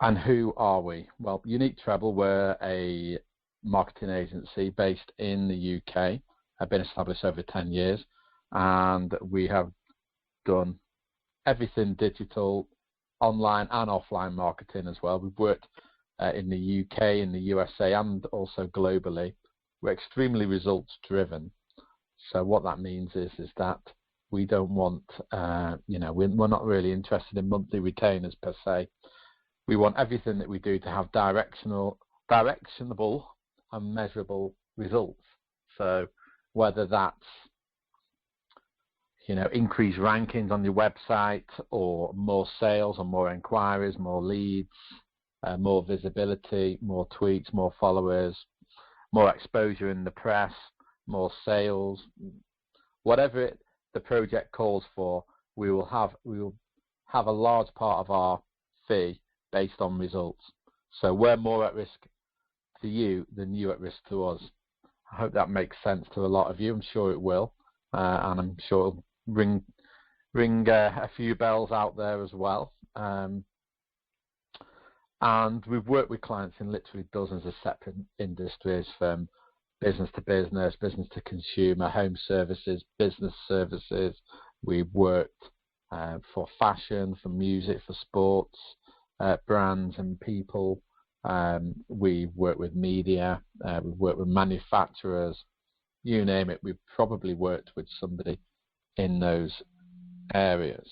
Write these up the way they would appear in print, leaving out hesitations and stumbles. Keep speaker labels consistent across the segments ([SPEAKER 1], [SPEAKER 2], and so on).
[SPEAKER 1] And who are we? Well, Unique Treble, we're a marketing agency based in the UK. I've been established over 10 years, and we have done everything digital, online and offline marketing as well. We've worked in the UK, in the USA, and also globally. We're extremely results driven. So what that means is that we don't want, we're not really interested in monthly retainers per se. We want everything that we do to have directionable and measurable results. So whether that's increased rankings on your website, or more sales or more inquiries, more leads, more visibility, more tweets, more followers, more exposure in the press, more sales, whatever the project calls for, we will have a large part of our fee based on results. So we're more at risk to you than you at risk to us. I hope that makes sense to a lot of you. I'm sure it will, and I'm sure it'll ring a few bells out there as well. And we've worked with clients in literally dozens of separate industries, from business to business, business to consumer, home services, business services. We've worked for fashion, for music, for sports, brands and people. We've worked with media, we've worked with manufacturers, you name it, we've probably worked with somebody in those areas.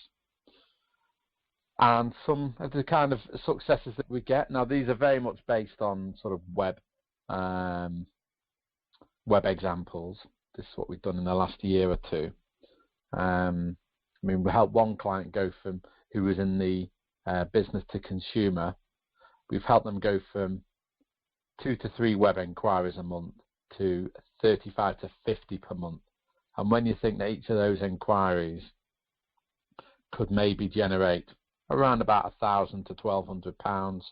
[SPEAKER 1] And some of the kind of successes that we get, now these are very much based on sort of web examples. This is what we've done in the last year or two. We helped one client go from, who was in the business to consumer, we've helped them go from 2 to 3 web inquiries a month to 35 to 50 per month. And when you think that each of those inquiries could maybe generate around about £1,000 to £1,200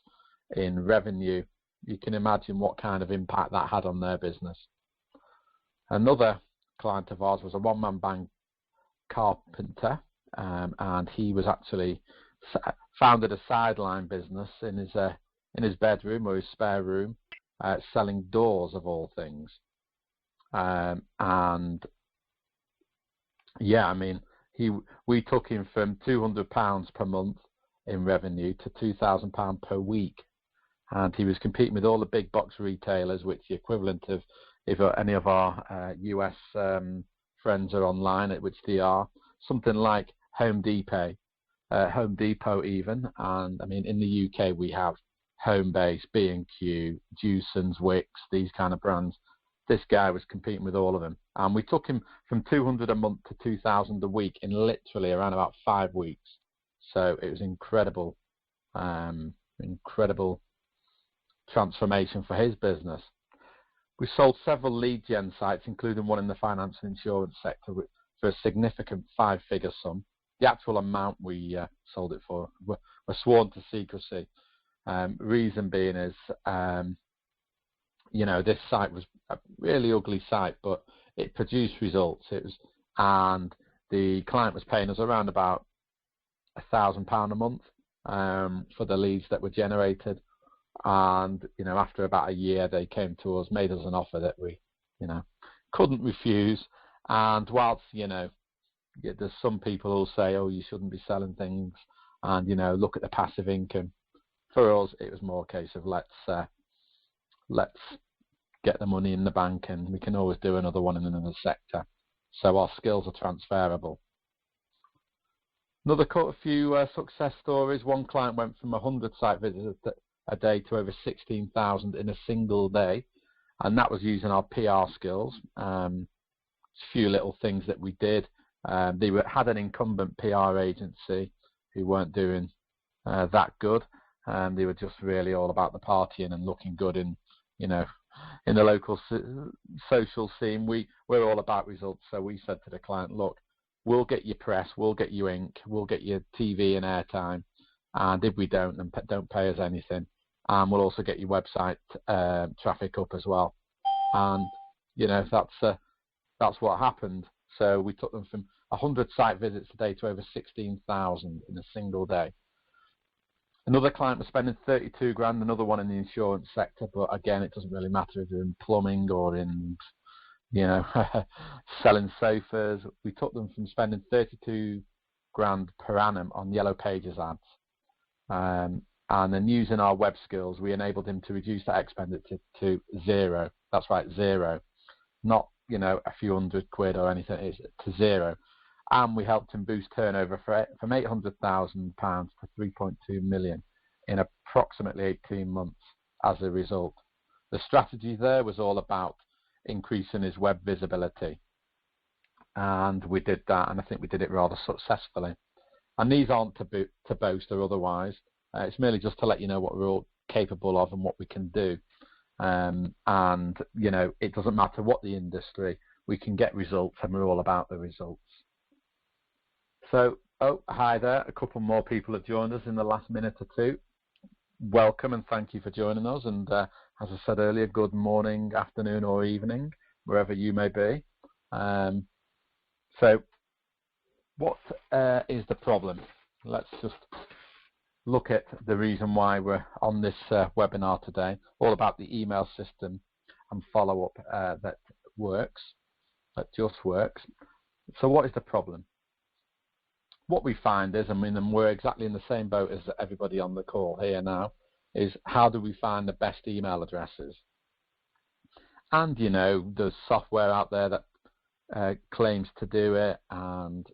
[SPEAKER 1] in revenue, you can imagine what kind of impact that had on their business. Another client of ours was a one-man band carpenter, and he was actually founded a sideline business in his bedroom or his spare room, selling doors of all things. And yeah, we took him from £200 per month in revenue to £2,000 per week, and he was competing with all the big box retailers, which the equivalent of, if any of our US friends are online, at which they are, something like Home Depot even. And in the UK we have Homebase, B&Q, Jewson's, Wicks, these kind of brands. This guy was competing with all of them, and we took him from 200 a month to 2,000 a week in literally around about 5 weeks. So it was incredible transformation for his business. We sold several lead gen sites, including one in the finance and insurance sector, for a significant 5-figure sum. The actual amount we sold it for were sworn to secrecy. Reason being is, this site was a really ugly site, but it produced results. And the client was paying us around about £1,000 a month for the leads that were generated. And after about a year, they came to us, made us an offer that we couldn't refuse. And whilst there's some people who'll say, oh, you shouldn't be selling things, and look at the passive income, for us it was more a case of let's get the money in the bank, and we can always do another one in another sector. So our skills are transferable. Another few success stories. One client went from 100 site visits a day to over 16,000 in a single day, and that was using our PR skills. A few little things that we did. They had an incumbent PR agency who weren't doing that good. They were just really all about the partying and looking good in the local social scene. We're all about results. So we said to the client, look, we'll get you press, we'll get you ink, we'll get you TV and airtime, and if we don't, then don't pay us anything. And we'll also get your website traffic up as well. And that's what happened. So we took them from 100 site visits a day to over 16,000 in a single day. Another client was spending 32 grand, another one in the insurance sector, but again, it doesn't really matter if you're in plumbing or in, selling sofas. We took them from spending 32 grand per annum on Yellow Pages ads. And then using our web skills, we enabled him to reduce that expenditure to zero. That's right, zero. Not, a few hundred quid or anything, it's to zero. And we helped him boost turnover from £800,000 to 3.2 million in approximately 18 months as a result. The strategy there was all about increasing his web visibility. And we did that, and I think we did it rather successfully. And these aren't to boast or otherwise. It's merely just to let you know what we're all capable of and what we can do. And, it doesn't matter what the industry, we can get results, and we're all about the results. So, hi there. A couple more people have joined us in the last minute or two. Welcome and thank you for joining us. And as I said earlier, good morning, afternoon or evening, wherever you may be. So what is the problem? Let's just look at the reason why we're on this webinar today, all about the email system and follow-up that just works. So what is the problem? What we find is, and we're exactly in the same boat as everybody on the call here now, is how do we find the best email addresses? And, there's software out there that claims to do it, and,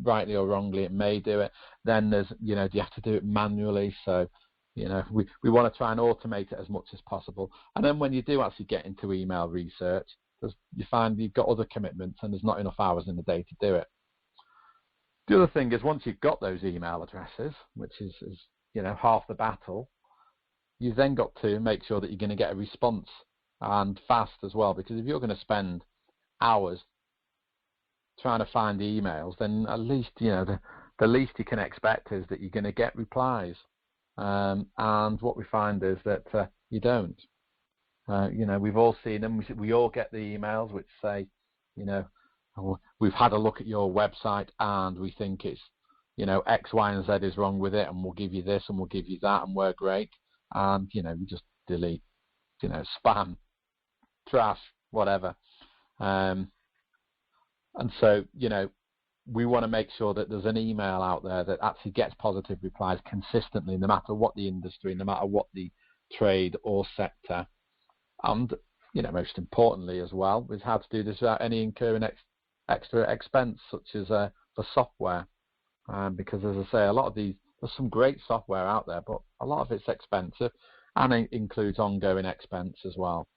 [SPEAKER 1] rightly or wrongly, it may do it. Then there's, do you have to do it manually? So, we want to try and automate it as much as possible. And then when you do actually get into email research, you find you've got other commitments and there's not enough hours in the day to do it. The other thing is, once you've got those email addresses, which is half the battle, you've then got to make sure that you're going to get a response, and fast as well, because if you're going to spend hours trying to find the emails, then at least, the least you can expect is that you're going to get replies. And what we find is that you don't. We've all seen them. We all get the emails which say, we've had a look at your website and we think it's, X, Y, and Z is wrong with it, and we'll give you this and we'll give you that, and we're great. And, we just delete, spam, trash, whatever. And so, we want to make sure that there's an email out there that actually gets positive replies consistently, no matter what the industry, no matter what the trade or sector. And, most importantly as well, is how to do this without any incurring extra expense, such as for software. Because, as I say, a lot of there's some great software out there, but a lot of it's expensive, and it includes ongoing expense as well.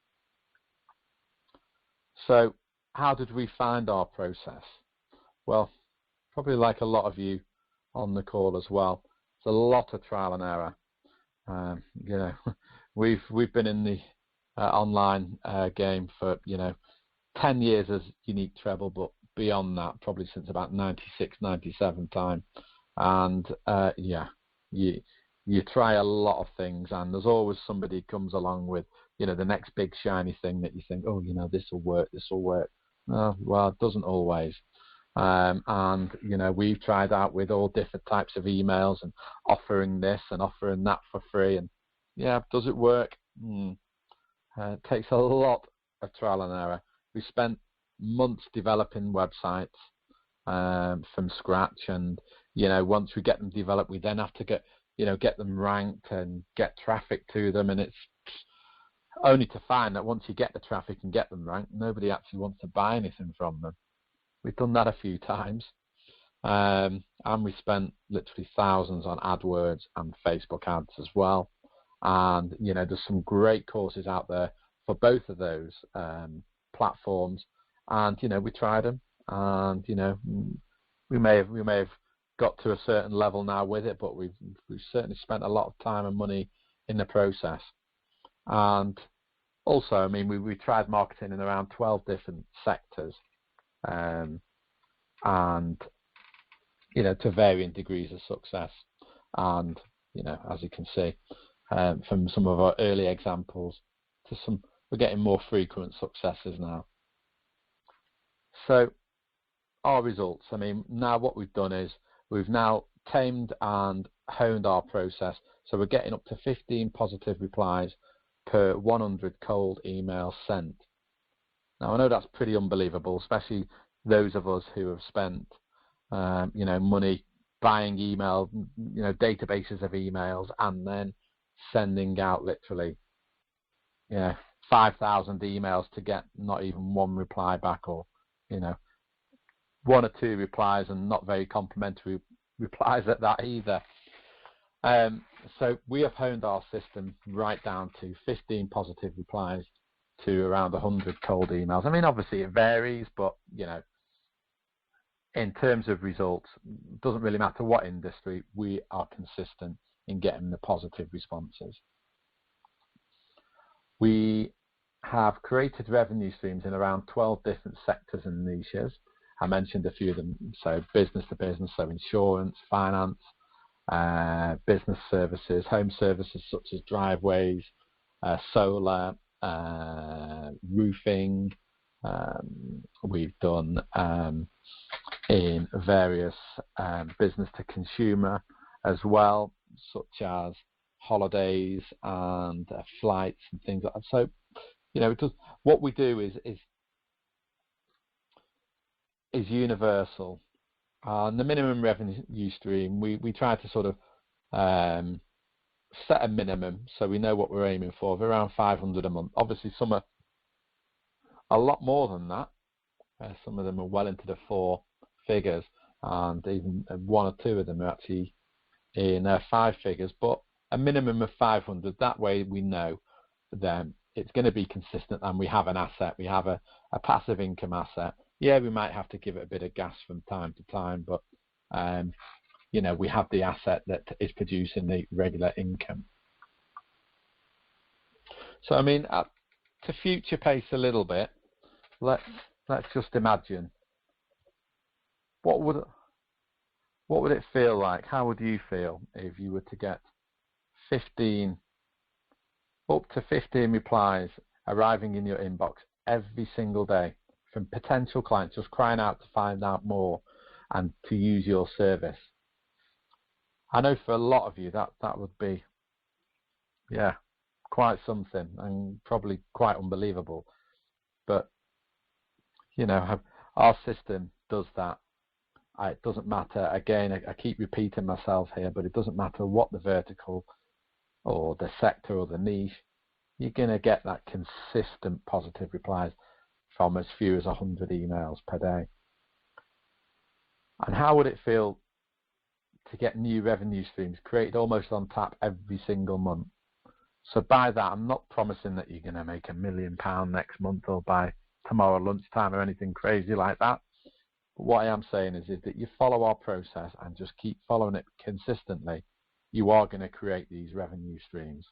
[SPEAKER 1] So how did we find our process? Well, probably like a lot of you on the call as well, it's a lot of trial and error. We've been in the online game for 10 years as Unique Treble, but beyond that, probably since about 96, 97 time. And you try a lot of things, and there's always somebody who comes along with the next big shiny thing that you think, oh, this will work. Well, it doesn't always. And we've tried out with all different types of emails and offering this and offering that for free, and does it work? It takes a lot of trial and error. We spent months developing websites from scratch, and once we get them developed, we then have to get them ranked and get traffic to them, and it's only to find that once you get the traffic and get them ranked, nobody actually wants to buy anything from them. We've done that a few times, and we spent literally thousands on AdWords and Facebook ads as well. And there's some great courses out there for both of those platforms, and we tried them, and we may have got to a certain level now with it, but we've certainly spent a lot of time and money in the process. And also, we tried marketing in around 12 different sectors, and to varying degrees of success. And as you can see from some of our early examples to we're getting more frequent successes now. So our results, now what we've done is we've now tamed and honed our process, so we're getting up to 15 positive replies per 100 cold emails sent. Now I know that's pretty unbelievable, especially those of us who have spent money buying email, databases of emails, and then sending out literally 5,000 emails to get not even one reply back, or one or two replies, and not very complimentary replies at that either. So we have honed our system right down to 15 positive replies to around 100 cold emails. I mean, obviously it varies, but in terms of results, it doesn't really matter what industry, we are consistent in getting the positive responses. We have created revenue streams in around 12 different sectors and niches. I mentioned a few of them, so business to business, so insurance, finance, business services, home services such as driveways, solar, roofing. We've done in various business to consumer as well, such as holidays and flights and things like that. So, it does, what we do is universal. And the minimum revenue stream, we try to sort of set a minimum so we know what we're aiming for, of around 500 a month. Obviously, some are a lot more than that. Some of them are well into the 4 figures, and even one or two of them are actually in 5 figures, but a minimum of 500. That way we know then it's going to be consistent, and we have an asset, we have a passive income asset. Yeah, we might have to give it a bit of gas from time to time, but we have the asset that is producing the regular income. So I mean, to future pace a little bit, let's just imagine what would it feel like? How would you feel if you were to get up to 15 replies arriving in your inbox every single day from potential clients just crying out to find out more and to use your service? I know for a lot of you that would be, quite something, and probably quite unbelievable. But our system does that. It doesn't matter, again, I keep repeating myself here, but it doesn't matter what the vertical or the sector or the niche, you're going to get that consistent positive replies from as few as 100 emails per day. And how would it feel to get new revenue streams created almost on tap every single month? So by that, I'm not promising that you're going to make £1 million next month or by tomorrow lunchtime or anything crazy like that. But what I am saying is that you follow our process and just keep following it consistently, you are going to create these revenue streams.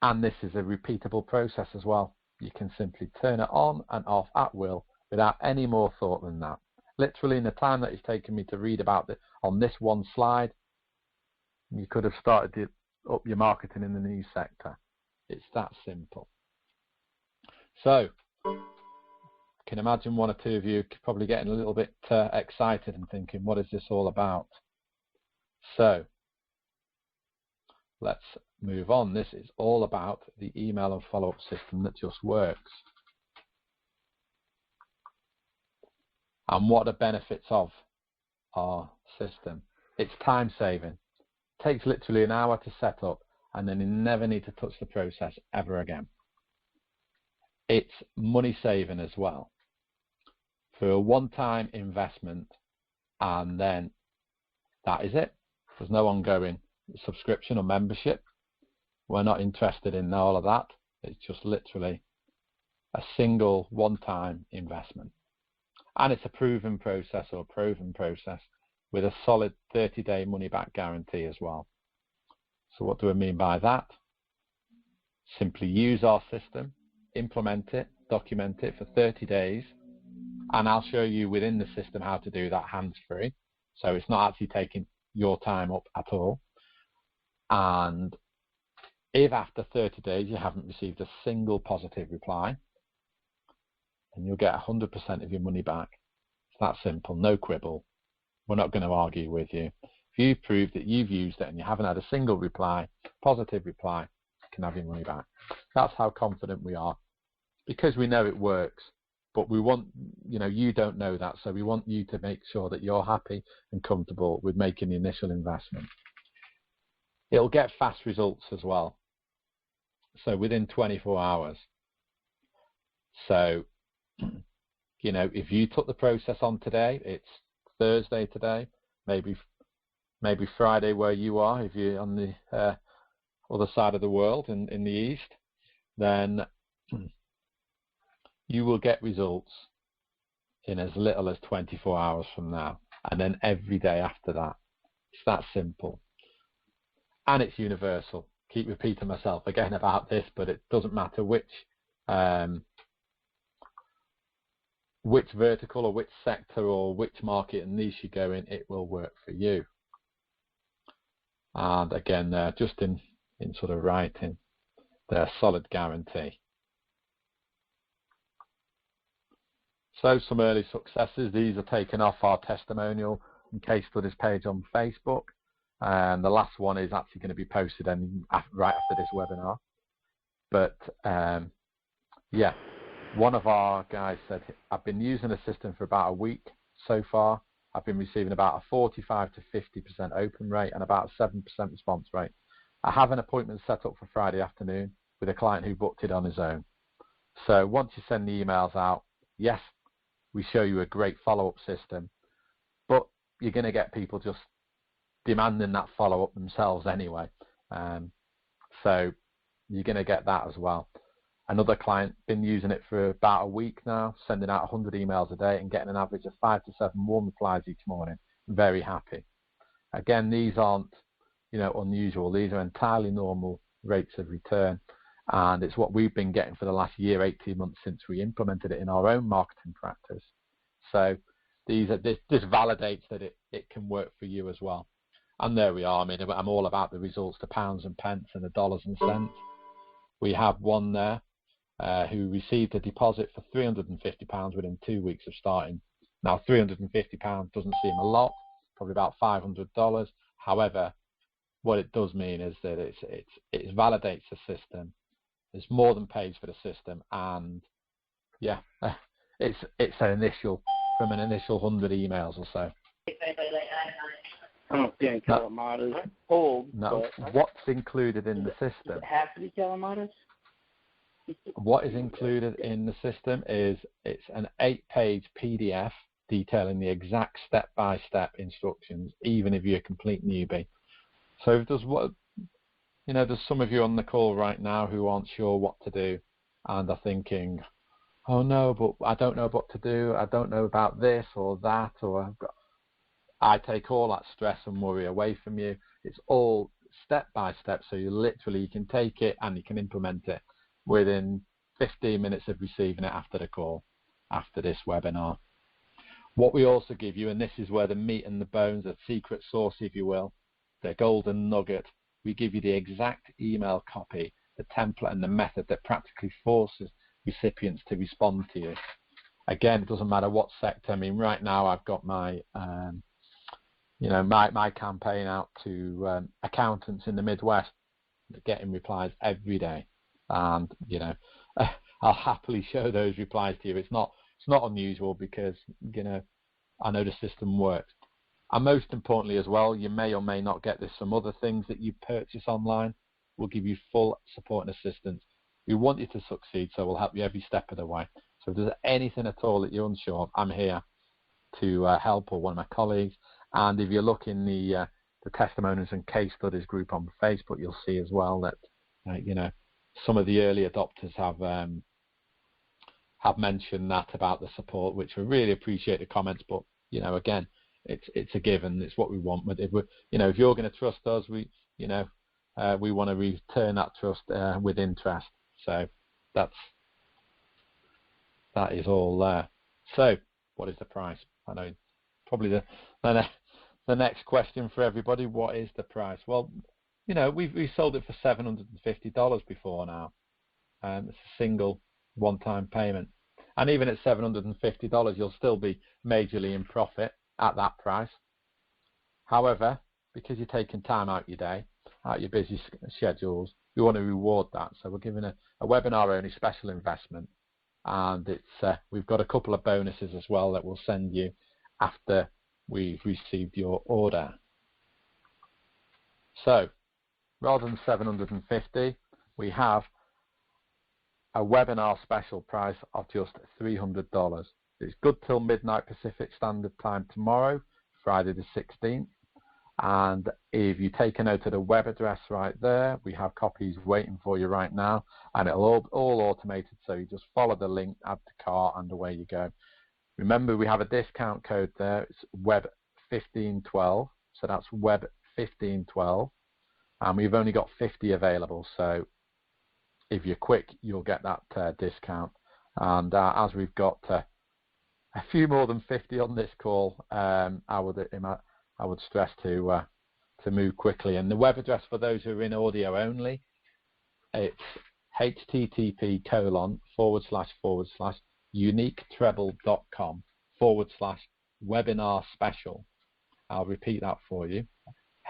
[SPEAKER 1] And this is a repeatable process as well. You can simply turn it on and off at will without any more thought than that. Literally in the time that it's taken me to read about it on this one slide, you could have started up your marketing in the news sector. It's that simple. So, I can imagine one or two of you probably getting a little bit excited and thinking, what is this all about? So, let's move on. This is all about the email and follow-up system that just works. And what are the benefits of our system? It's time saving. It takes literally an hour to set up, and then you never need to touch the process ever again. It's money saving as well. For a one-time investment, and then that is it. There's no ongoing subscription or membership. We're not interested in all of that. It's just literally a single one-time investment. And it's a proven process with a solid 30-day money-back guarantee as well. So what do I mean by that? Simply use our system, implement it, document it for 30 days, and I'll show you within the system how to do that hands-free. So it's not actually taking your time up at all. And if after 30 days you haven't received a single positive reply, then you'll get 100% of your money back. It's that simple, no quibble. We're not going to argue with you. If you prove that you've used it and you haven't had a single reply, positive reply, you can have your money back. That's how confident we are, because we know it works. But we want, you don't know that, so we want you to make sure that you're happy and comfortable with making the initial investment. It'll get fast results as well, so within 24 hours. So, if you took the process on today, it's Thursday today, maybe Friday where you are, if you're on the other side of the world in the East, then you will get results in as little as 24 hours from now, and then every day after that. It's that simple. And it's universal. Keep repeating myself again about this, but it doesn't matter which vertical or which sector or which market and niche you go in, it will work for you. And again, just in sort of writing, they're a solid guarantee. So some early successes. These are taken off our testimonial and case studies page on Facebook. And the last one is actually going to be posted right after this webinar. But yeah, one of our guys said, I've been using the system for about a week so far. I've been receiving about a 45 to 50% open rate and about a 7% response rate. I have an appointment set up for Friday afternoon with a client who booked it on his own. So once you send the emails out, yes, we show you a great follow-up system, but you're going to get people just demanding that follow-up themselves anyway. So you're going to get that as well. Another client been using it for about a week now, sending out 100 emails a day and getting an average of 5 to 7 warm replies each morning. Very happy. Again, these aren't unusual. These are entirely normal rates of return, and it's what we've been getting for the last year, 18 months since we implemented it in our own marketing practice. So this validates that it can work for you as well. And there we are. I mean, I'm all about the results, the pounds and pence and the dollars and cents. We have one there who received a deposit for £350 within 2 weeks of starting. Now, £350 doesn't seem a lot, probably about $500. However, what it does mean is that it validates the system. There's more than pays for the system, and yeah, it's an initial 100 emails or so.
[SPEAKER 2] I don't see any Calamatas pulled.
[SPEAKER 1] No. What's included in the system?
[SPEAKER 2] Does it have to be Calamatas?
[SPEAKER 1] What is included in the system is it's an 8-page PDF detailing the exact step-by-step instructions, even if you're a complete newbie. So if there's there's some of you on the call right now who aren't sure what to do and are thinking, oh no, but I don't know what to do. I don't know about this or that, or I take all that stress and worry away from you. It's all step by step, so you can take it and you can implement it within 15 minutes of receiving it after the call, after this webinar. What we also give you, and this is where the meat and the bones, the secret sauce, if you will, the golden nugget, we give you the exact email copy, the template and the method that practically forces recipients to respond to you. Again, it doesn't matter what sector. I mean, right now I've got my my campaign out to accountants in the Midwest, getting replies every day, and I'll happily show those replies to you. It's not unusual, because I know the system works. And most importantly as well, you may or may not get this from other things that you purchase online. We'll give you full support and assistance. We want you to succeed, so we'll help you every step of the way. So if there's anything at all that you're unsure of, I'm here to help, or one of my colleagues. And if you look in the testimonials and case studies group on Facebook, you'll see as well that some of the early adopters have mentioned that about the support, which we really appreciate the comments. But again, it's a given. It's what we want. But if you're going to trust us, we want to return that trust with interest. So that is all there. So what is the price? I know probably the next question for everybody. What is the price? Well, we've sold it for $750 before now. It's a single one-time payment, and even at $750, you'll still be majorly in profit at that price. However, because you're taking time out your day, out your busy schedules. We want to reward that. So we're giving a webinar only special investment, and it's we've got a couple of bonuses as well that we'll send you after we've received your order. So rather than $750, we have a webinar special price of just $300. It's good till midnight Pacific Standard Time tomorrow, Friday the 16th. And if you take a note of the web address right there, we have copies waiting for you right now, and it'll all automated, so you just follow the link, add to cart, and away you go. Remember, we have a discount code there. It's web1512, so that's web1512, and we've only got 50 available, so if you're quick, you'll get that discount. And as we've got a few more than 50 on this call, I would stress to move quickly. And the web address for those who are in audio only, it's http://uniquetreble.com/webinar special. I'll repeat that for you.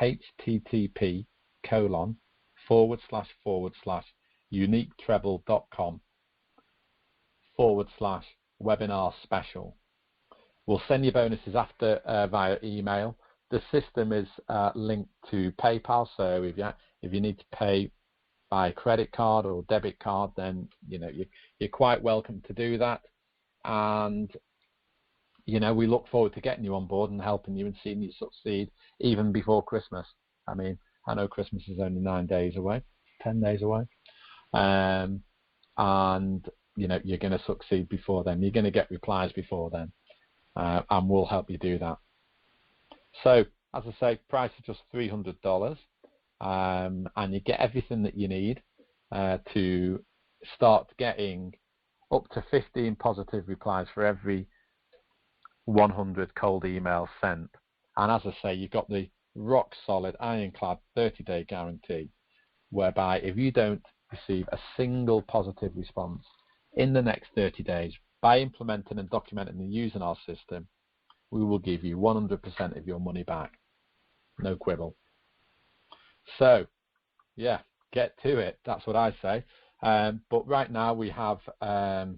[SPEAKER 1] http://uniquetreble.com/webinar special. We'll send you bonuses after via email. The system is linked to PayPal, so if you need to pay by credit card or debit card, then you're quite welcome to do that. And we look forward to getting you on board and helping you and seeing you succeed even before Christmas. I mean, I know Christmas is only 9 days away, 10 days away, and you're going to succeed before then. You're going to get replies before then. And we'll help you do that. So, as I say, price is just $300, and you get everything that you need to start getting up to 15 positive replies for every 100 cold emails sent. And as I say, you've got the rock solid, ironclad 30-day guarantee, whereby if you don't receive a single positive response in the next 30 days, by implementing and documenting and using our system, we will give you 100% of your money back. No quibble. So, yeah, get to it. That's what I say. But right now we have a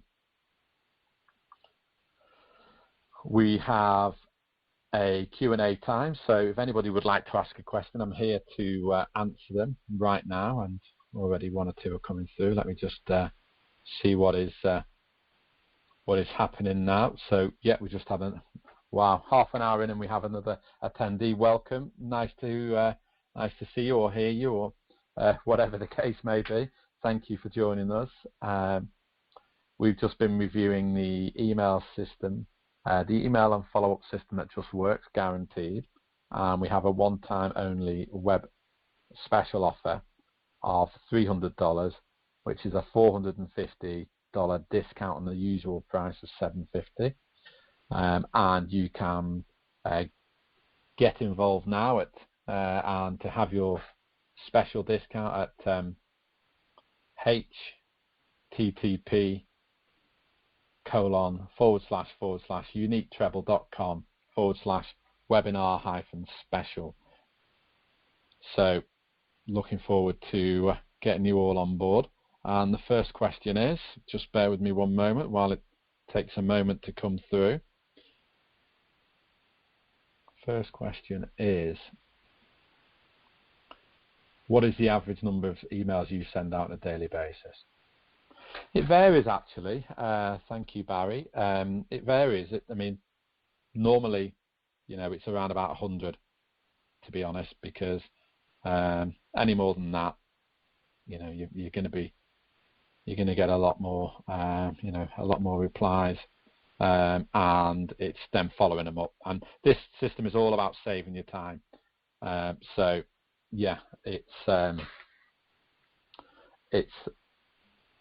[SPEAKER 1] Q&A time. So if anybody would like to ask a question, I'm here to answer them right now. And already one or two are coming through. Let me just see what is happening now. So yeah, we just have half an hour in and we have another attendee. Welcome. Nice to see you or hear you, or whatever the case may be. Thank you for joining us. We've just been reviewing the email system, the email and follow-up system that just works, guaranteed. We have a one-time only web special offer of $300, which is a $450 discount on the usual price of $750, and you can get involved now and to have your special discount at http://uniquetreble.com/webinar-special. So looking forward to getting you all on board. And the first question is, just bear with me one moment while it takes a moment to come through. First question is, what is the average number of emails you send out on a daily basis? It varies, actually. Thank you, Barry. It varies. I mean, normally, it's around about 100, to be honest, because any more than that, you're going to get a lot more, a lot more replies, and it's them following them up. And this system is all about saving your time. So, yeah, it's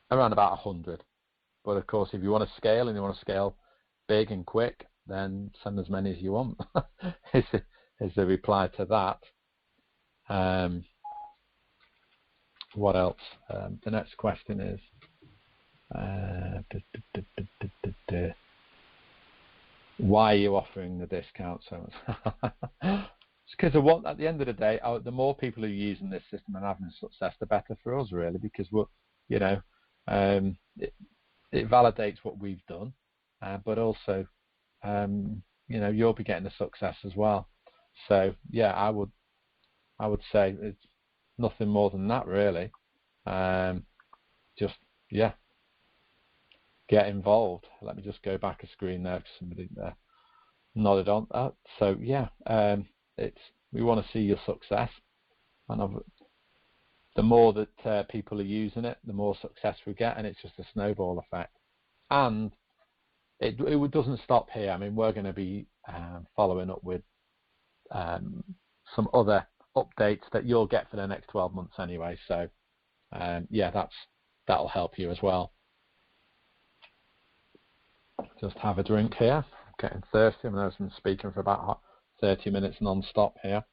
[SPEAKER 1] around about 100. But of course, if you want to scale and you want to scale big and quick, then send as many as you want. is the reply to that. What else? The next question is, why are you offering the discount so much? because at the end of the day, the more people who are using this system and having success, the better for us, really, because it validates what we've done, but also, you'll be getting the success as well. So yeah, I would say it's nothing more than that, really. Just get involved. Let me just go back a screen there because somebody nodded on that. So yeah, we want to see your success, and the more that people are using it, the more success we get, and it's just a snowball effect. And it doesn't stop here. I mean, we're going to be following up with some other updates that you'll get for the next 12 months anyway. So that'll help you as well. Just have a drink here. I'm getting thirsty. I know I've been speaking for about 30 minutes non-stop here.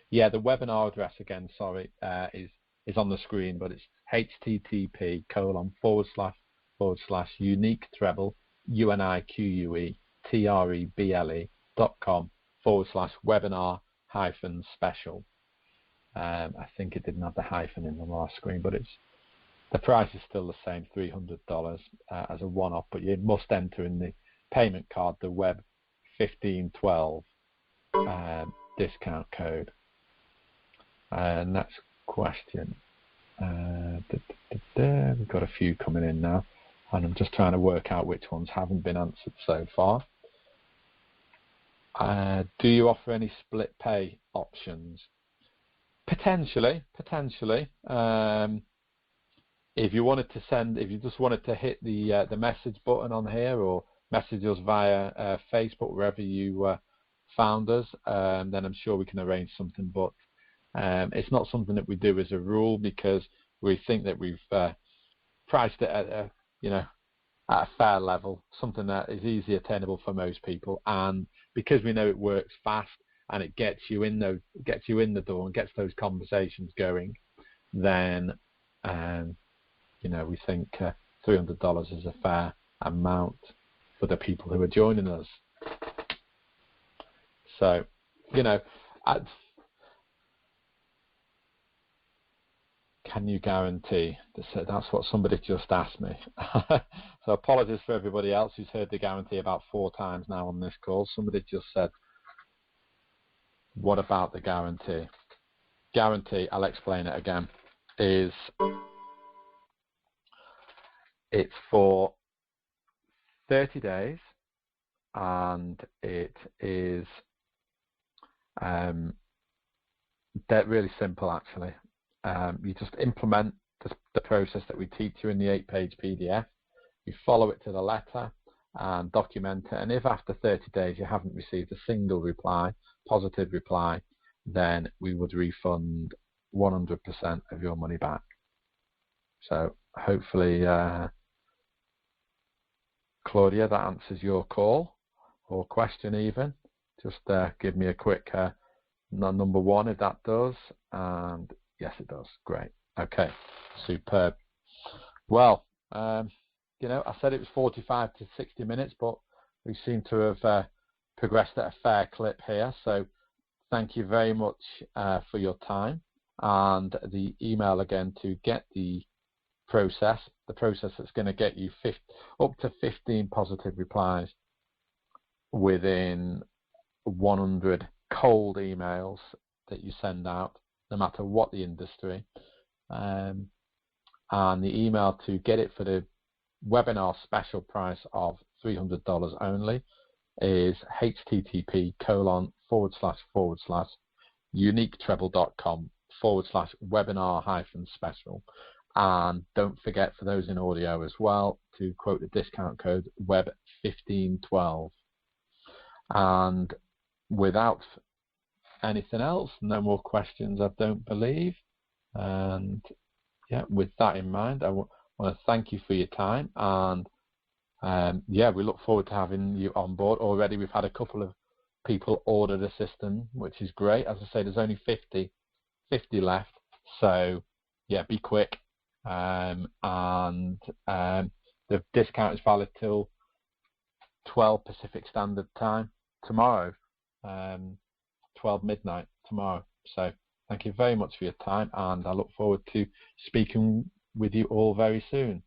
[SPEAKER 1] Yeah, the webinar address again, sorry, is on the screen, but it's http://unique treble uniquetreble.com/webinar-special. I think it didn't have the hyphen in the last screen, but the price is still the same, $300 as a one-off, but you must enter in the payment card the Web 1512 discount code. Next question. We've got a few coming in now, and I'm just trying to work out which ones haven't been answered so far. Do you offer any split pay options? Potentially. If you just wanted to hit the message button on here, or message us via Facebook, wherever you found us, then I'm sure we can arrange something. But it's not something that we do as a rule, because we think that we've priced it at a fair level, something that is easily attainable for most people, and because we know it works fast and it gets you in the door and gets those conversations going, then we think $300 is a fair amount for the people who are joining us. So, can you guarantee? That's what somebody just asked me. So apologies for everybody else who's heard the guarantee about 4 times now on this call. Somebody just said, what about the guarantee? Guarantee, I'll explain it again, it's for 30 days, and it is really simple, actually. You just implement the process that we teach you in the 8-page PDF. You follow it to the letter and document it, and if after 30 days you haven't received a single reply, positive reply, then we would refund 100% of your money back. So hopefully, Claudia, that answers your call or question even. Just give me a quick number 1 if that does, and yes, it does. Great. Okay, superb. Well, I said it was 45 to 60 minutes, but we seem to have progressed at a fair clip here. So thank you very much for your time, and the email again to get the process that's going to get you up to 15 positive replies within 100 cold emails that you send out, no matter what the industry. And the email to get it for the webinar special price of $300 only is http://uniquetreble.com/webinar-special. And don't forget, for those in audio as well, to quote the discount code WEB1512. And without anything else, no more questions, I don't believe. And yeah, with that in mind, I want to thank you for your time, and we look forward to having you on board. Already we've had a couple of people order the system, which is great. As I say, there's only 50 left, so yeah, be quick. And the discount is valid till 12 Pacific Standard Time tomorrow, 12 midnight tomorrow. So thank you very much for your time, and I look forward to speaking with you all very soon.